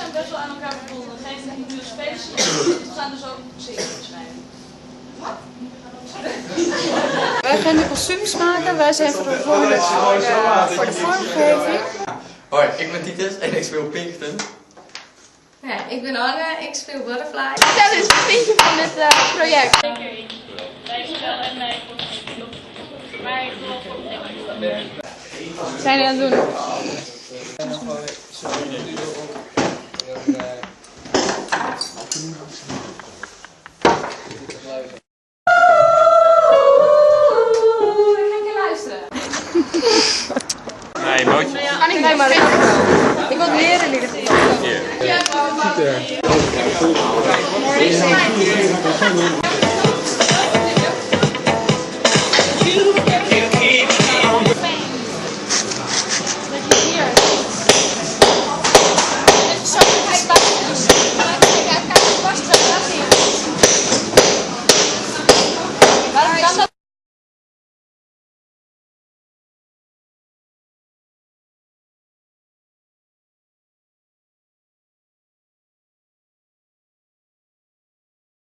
zijn best wel aan elkaar verbonden. Degene die nu als feestje we gaan dus ook series schrijven. Wat? Wij gaan de kostuums maken, wij zijn verantwoordelijk voor de vormgeving. Hoi, ik ben Titus en ik speel Pinkerton. Ja, ik ben Anne, ik speel Butterfly. Vertel eens, wat vind je van dit project? Zeker eentje. Wij spel en mij maar ik wil voor Zijn jullie aan het doen? Nee, mootje. Kan ik mij maar ik wil leren in ieder geval. Hier.